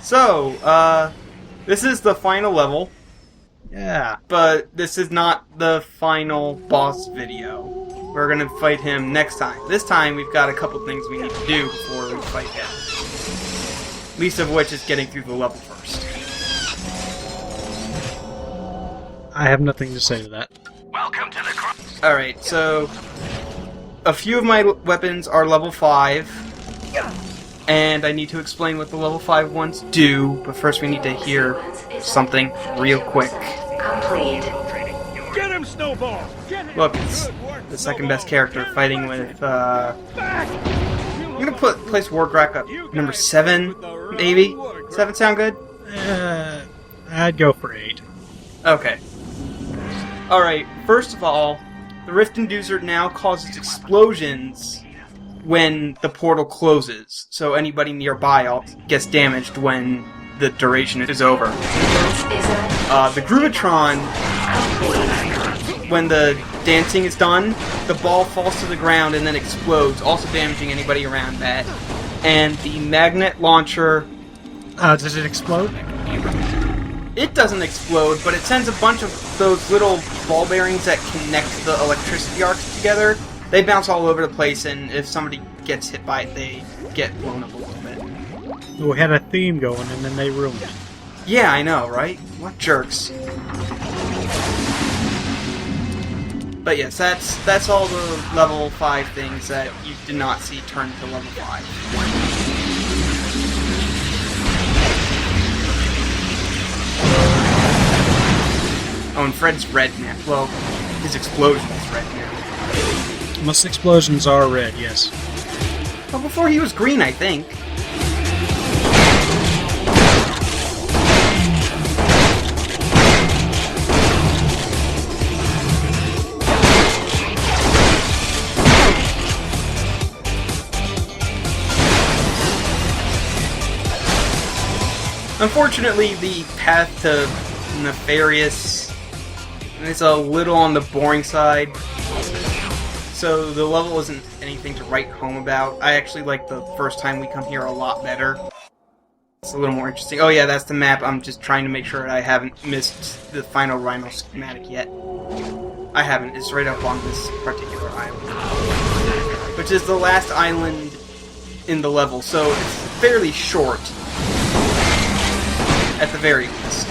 So, this is the final level. Yeah. But this is not the final boss video. We're gonna fight him next time. This time, we've got a couple things we need to do before we fight him. Least of which is getting through the level first. I have nothing to say to that. Welcome to the Alright, so a few of my weapons are level 5. And I need to explain what the level 5 ones do, but first we need to hear something real quick. Get him, Snowball! Look, it's the second best character fighting with, I'm gonna place Warcraft up number 7, maybe? 7 sound good? I'd go for 8. Okay. Alright, first of all, the Rift Inducer now causes explosions when the portal closes, so anybody nearby gets damaged when the duration is over. The Groovatron, when the dancing is done, the ball falls to the ground and then explodes, also damaging anybody around that. And the magnet launcher... does it explode? It doesn't explode, but it sends a bunch of those little ball bearings that connect the electricity arcs together. They bounce all over the place, and if somebody gets hit by it, they get blown up a little bit. We had a theme going, and then they ruined it. Yeah, I know, right? What jerks. But yes, that's all the level 5 things that you did not see turn to level 5. Oh, and Fred's red now. Well, his explosion is red now. Most explosions are red, yes. Well, before he was green, I think. Unfortunately, the path to Nefarious is a little on the boring side. So the level isn't anything to write home about. I actually like the first time we come here a lot better. It's a little more interesting. Oh yeah, that's the map. I'm just trying to make sure I haven't missed the final R.Y.N.O schematic yet. I haven't. It's right up on this particular island. Which is the last island in the level, so it's fairly short. At the very least.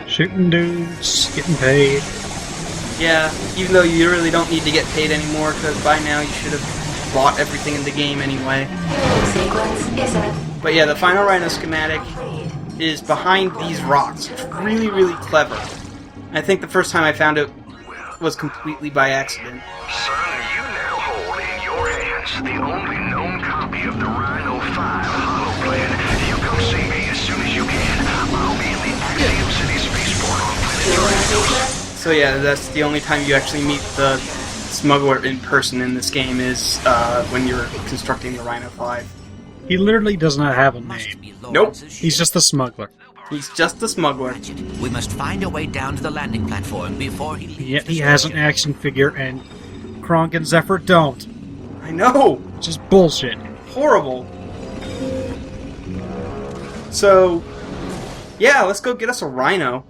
Shooting dudes, getting paid. Yeah, even though you really don't need to get paid anymore, because by now you should have bought everything in the game anyway. But yeah, the final R.Y.N.O schematic is behind these rocks. It's really, really clever. I think the first time I found it was completely by accident. Son, you now hold in your hands the only known copy of the R.Y.N.O 5 holoplan. You come see me as soon as you can. I'll be in the Axiom City spaceport on planet Uranus. So yeah, that's the only time you actually meet the smuggler in person in this game is when you're constructing the R.Y.N.O 5. He literally does not have a name. Nope. He's just the smuggler. He's just the smuggler. We must find a way down to the landing platform before he leaves. Yet he has an action figure, and Kronk and Zephyr don't. I know! Just bullshit. Horrible. So, yeah, let's go get us a R.Y.N.O.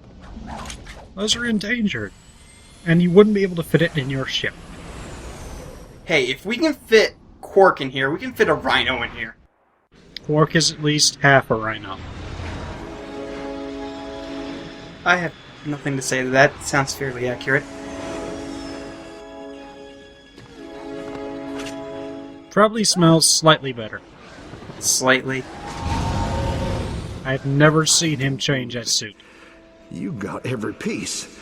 Those are endangered. And you wouldn't be able to fit it in your ship. Hey, if we can fit Quark in here, we can fit a R.Y.N.O in here. Quark is at least half a R.Y.N.O. I have nothing to say to that. It sounds fairly accurate. Probably smells slightly better. Slightly. I've never seen him change that suit. You got every piece.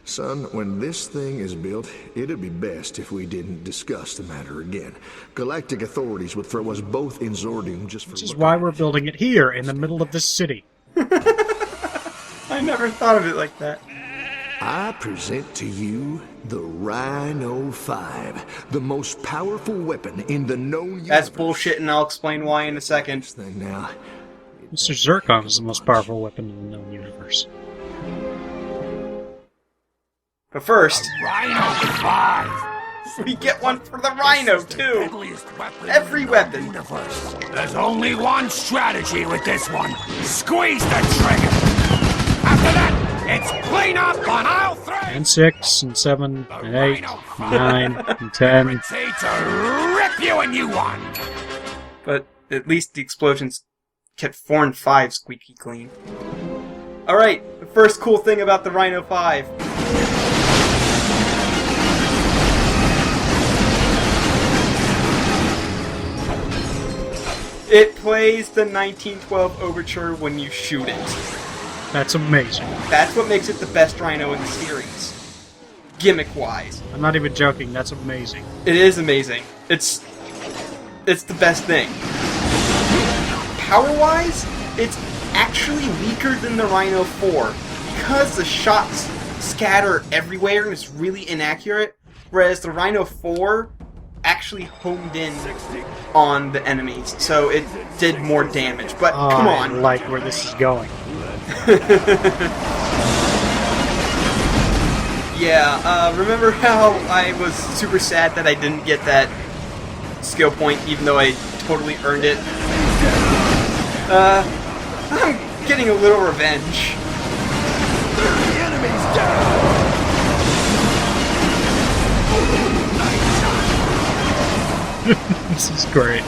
Son, when this thing is built, it'd be best if we didn't discuss the matter again. Galactic authorities would throw us both in Zordium just for... Which is why we're building it here, in the middle of this city. I never thought of it like that. I present to you the R.Y.N.O 5, the most powerful weapon in the known universe. That's bullshit, and I'll explain why in a second. Thing now. Mr. Zircon is the most powerful weapon in the known universe. But first... R.Y.N.O 5! We get one for the Rhino, too! Every weapon! There's only one strategy with this one. Squeeze the trigger! After that, it's clean up on aisle 3! And 6, and 7, and 8, and 9, and 10. Ready to rip you a new one! But at least the explosions kept 4 and 5 squeaky clean. Alright, the first cool thing about the Rhino 5. It plays the 1912 Overture when you shoot it. That's amazing. That's what makes it the best Rhino in the series. Gimmick-wise. I'm not even joking, that's amazing. It is amazing. It's the best thing. Power-wise, it's actually weaker than the Rhino 4 because the shots scatter everywhere and it's really inaccurate, whereas the Rhino 4 actually homed in on the enemies, so it did more damage. But come on. I like where this is going. Yeah, remember how I was super sad that I didn't get that skill point even though I totally earned it? I'm getting a little revenge. The enemy's down! This is great.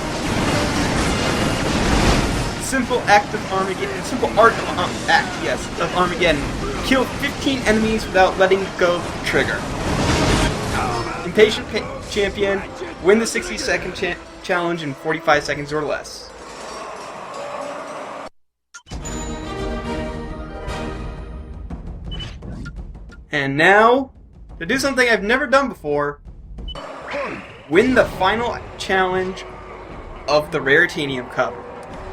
Simple act of Armageddon. Simple art of of Armageddon. Kill 15 enemies without letting go of the trigger. Impatient champion. Win the 60-second challenge in 45 seconds or less. And now, to do something I've never done before, win the final challenge of the Raritanium Cup.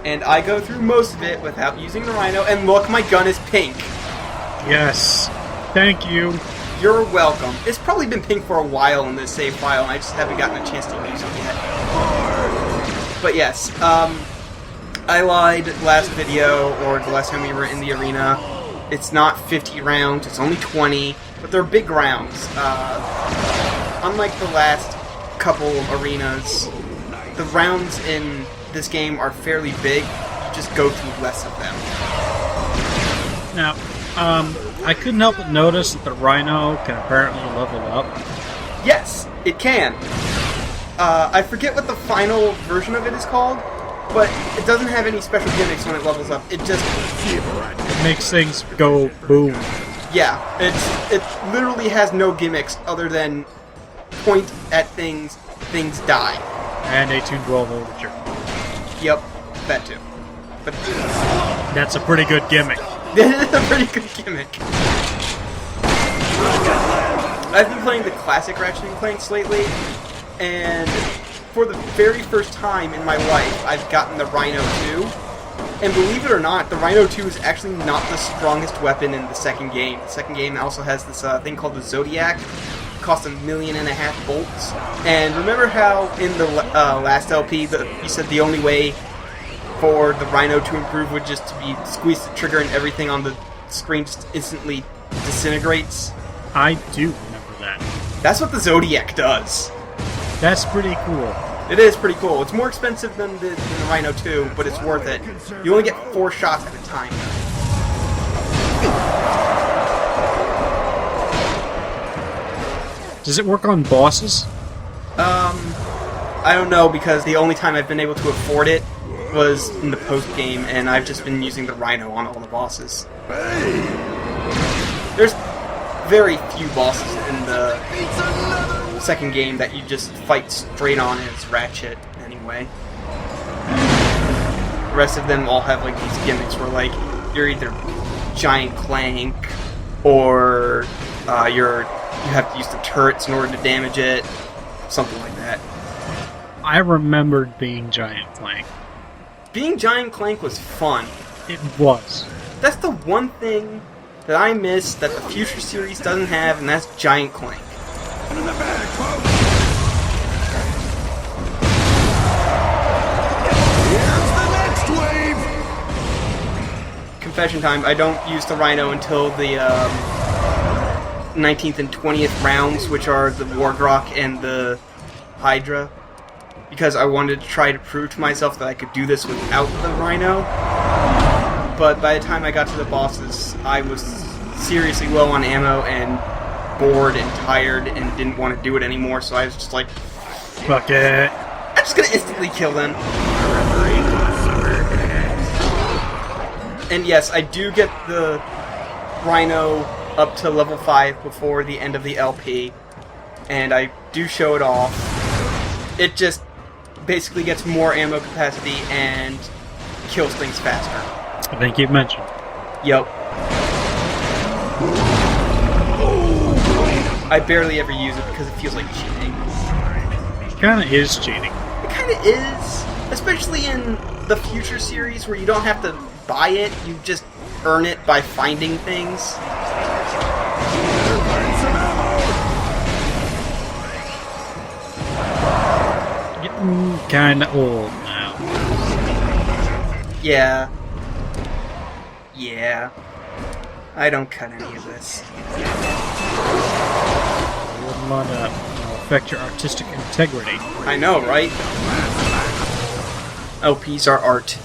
And I go through most of it without using the Rhino, and look, my gun is pink. Yes. Thank you. You're welcome. It's probably been pink for a while in this save file, and I just haven't gotten a chance to use it yet. But yes, I lied last video, or the last time we were in the arena. It's not 50 rounds, it's only 20, but they're big rounds. Unlike the last couple of arenas, the rounds in this game are fairly big. You just go through less of them. Now, I couldn't help but notice that the Rhino can apparently level up. Yes, it can. I forget what the final version of it is called, but it doesn't have any special gimmicks when it levels up. It just... It makes things go boom. Yeah, it literally has no gimmicks other than point at things die. And a Tune 12 Overture. Yep, that too. But That's a pretty good gimmick. it's a pretty good gimmick. I've been playing the classic Ratchet and Clank lately, and for the very first time in my life, I've gotten the Rhino 2. And believe it or not, the Rhino 2 is actually not the strongest weapon in the second game. The second game also has this thing called the Zodiac. It costs 1.5 million bolts. And remember how in the last LP, you said the only way for the Rhino to improve would just to be squeeze the trigger and everything on the screen just instantly disintegrates? I do remember that. That's what the Zodiac does. That's pretty cool. It is pretty cool. It's more expensive than the Rhino 2, but it's worth it. You only get 4 shots at a time. Does it work on bosses? I don't know, because the only time I've been able to afford it was in the post-game, and I've just been using the Rhino on all the bosses. There's very few bosses in the second game that you just fight straight on as Ratchet, anyway. The rest of them all have, like, these gimmicks where, like, you're either Giant Clank, or you have to use the turrets in order to damage it, something like that. I remembered being Giant Clank. Being Giant Clank was fun. It was. That's the one thing that I miss that the Future series doesn't have, and that's Giant Clank. In the back, folks. Here's the next wave. Confession time, I don't use the Rhino until the 19th and 20th rounds, which are the Wargrok and the Hydra, because I wanted to try to prove to myself that I could do this without the Rhino. But by the time I got to the bosses, I was seriously low on ammo and bored and tired and didn't want to do it anymore, so I was just like, Fuck it. I'm just gonna instantly kill them. And yes, I do get the Rhino up to level 5 before the end of the LP, and I do show it off. It just basically gets more ammo capacity and kills things faster. I think you've mentioned. Yep. I barely ever use it because it feels like cheating. It kinda is cheating. It kinda is, especially in the Future series where you don't have to buy it, you just earn it by finding things. Getting kinda old now. Yeah. Yeah. I don't cut any of this. I wouldn't want to affect your artistic integrity. I know, right? LPs are art.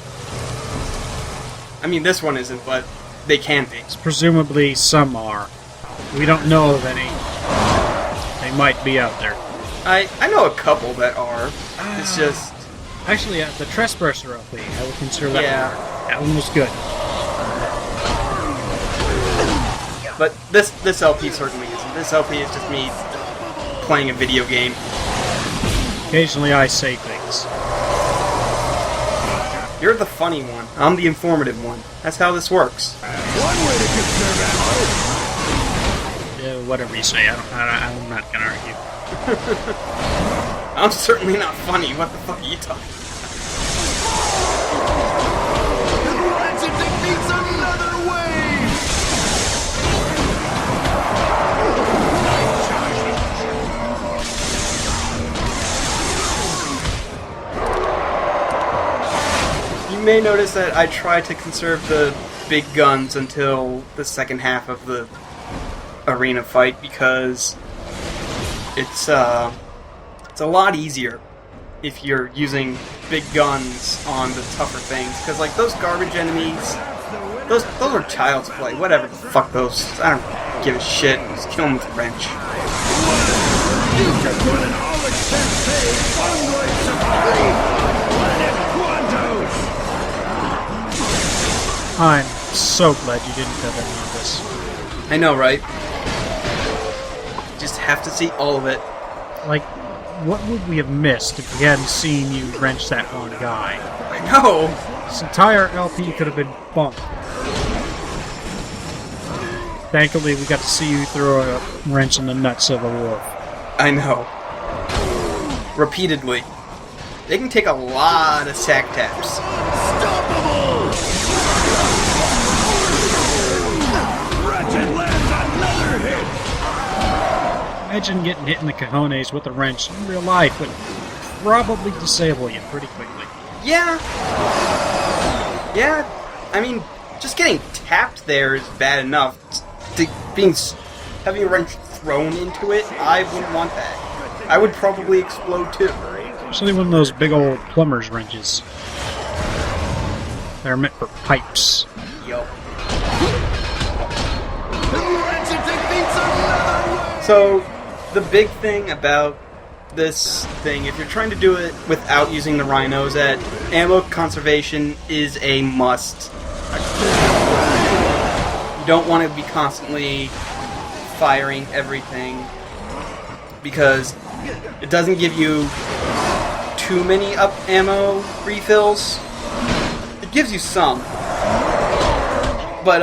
I mean, this one isn't, but they can be. Presumably some are. We don't know of any. They might be out there. I know a couple that are. It's just... Actually, the Trespasser LP, I would consider that Yeah. one. That one was good. But this LP certainly isn't. This LP is just me playing a video game. Occasionally I say things. You're the funny one. I'm the informative one. That's how this works. Yeah, whatever you say, I'm not gonna argue. I'm certainly not funny. What the fuck are you talking about? Ratchet defeats another wave! You may notice that I try to conserve the big guns until the second half of the arena fight because it's a lot easier if you're using big guns on the tougher things. Because like those garbage enemies, those are child's play. Whatever the fuck those. I don't give a shit. Just kill them with a wrench. I'm so glad you didn't cut any of this. I know, right? Just have to see all of it. Like, what would we have missed if we hadn't seen you wrench that one guy? I know. This entire LP could have been bumped. Thankfully, we got to see you throw a wrench in the nuts of a wolf. I know. Repeatedly. They can take a lot of sack taps. Imagine getting hit in the cojones with a wrench in real life would probably disable you pretty quickly. Yeah. Yeah. I mean, just getting tapped there is bad enough. Having a wrench thrown into it, I wouldn't want that. I would probably explode too. Especially one of those big old plumber's wrenches. They're meant for pipes. Yup. So, the big thing about this thing, if you're trying to do it without using the rhinos, that ammo conservation is a must. You don't want to be constantly firing everything because it doesn't give you too many ammo refills. It gives you some, but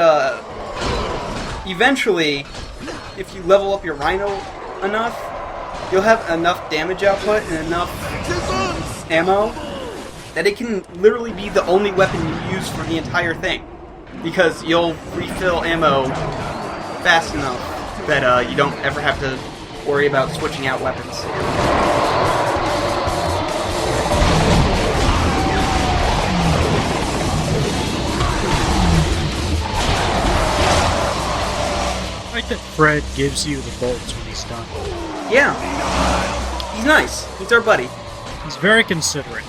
eventually, if you level up your rhino enough, you'll have enough damage output and enough ammo that it can literally be the only weapon you use for the entire thing. Because you'll refill ammo fast enough that you don't ever have to worry about switching out weapons. like that Fred gives you the bolts when he's done. Yeah. He's nice. He's our buddy. He's very considerate.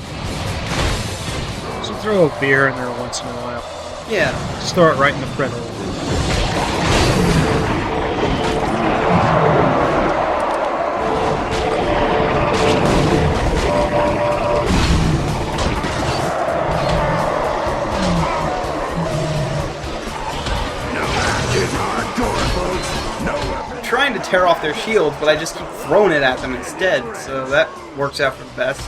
So throw a beer in there once in a while. Yeah. Just throw it right in the Fred hole. I'm trying to tear off their shields, but I just keep throwing it at them instead, so that works out for the best.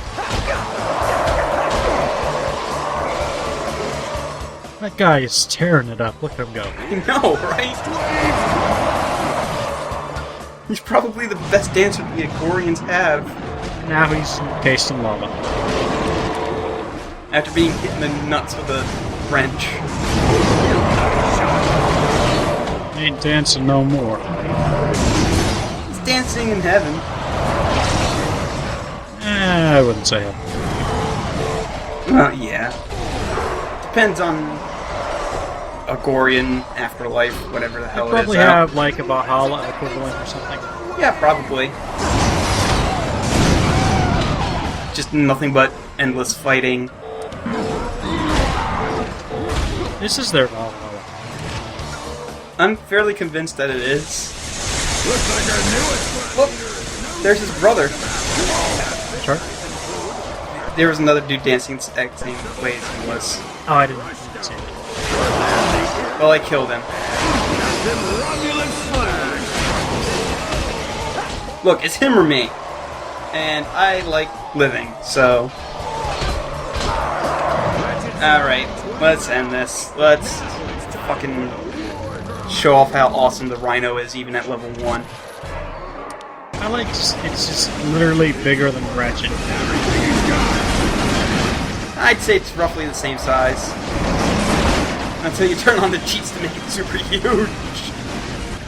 That guy is tearing it up. Look at him go. I know, right? He's probably the best dancer the Agorians have. Now he's encased in lava. After being hit in the nuts with a wrench. Ain't dancing no more. He's dancing in heaven. I wouldn't say that. Yeah. Depends on Agorian afterlife, whatever the hell it is. Probably have like a Valhalla equivalent or something. Yeah, probably. Just nothing but endless fighting. This is their Valhalla. I'm fairly convinced that it is. Looks like I knew it. Look, there's his brother. Sure. There was another dude dancing the exact same way as he was. Oh, I didn't see it. Well, I killed him. Look, it's him or me. And I like living, so... Alright, let's end this. Let's fucking show off how awesome the R.Y.N.O is even at level 1. I like it's just literally bigger than Ratchet. I'd say it's roughly the same size. Until you turn on the cheats to make it super huge.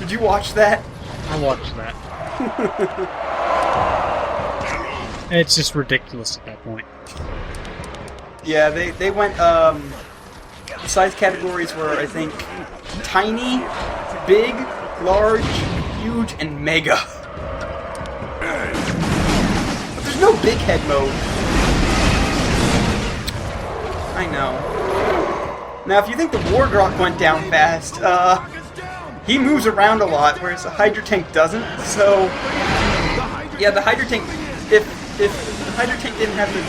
Did you watch that? I watched that. It's just ridiculous at that point. Yeah, they went, the size categories were, I think, tiny, big, large, huge, and mega. But there's no big head mode. I know. Now, if you think the Wargrok went down fast, he moves around a lot, whereas the Hydra Tank doesn't, so... Yeah, the Hydra Tank, if the Hydra Tank didn't have the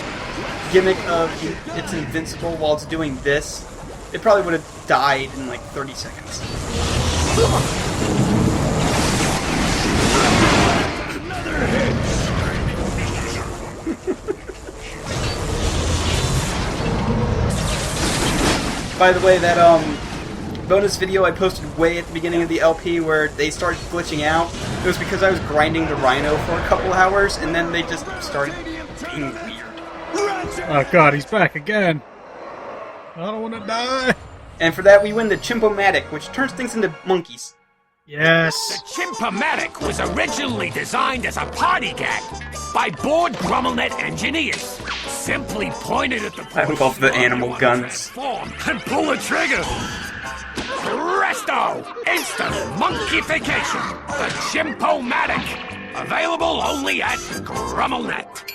gimmick of it's invincible while it's doing this, it probably would have died in like 30 seconds. By the way, that bonus video I posted way at the beginning of the LP where they started glitching out, it was because I was grinding the R.Y.N.O for a couple hours, and then they just started being weird. Oh god, he's back again. I don't want to die. And for that, we win the Chimpomatic, which turns things into monkeys. Yes. The Chimpomatic was originally designed as a party gag by bored GrummelNet engineers. Simply point it at the I love the animal guns. Form and pull the trigger. Presto! Instant monkeyification. The Chimpomatic. Available only at GrummelNet.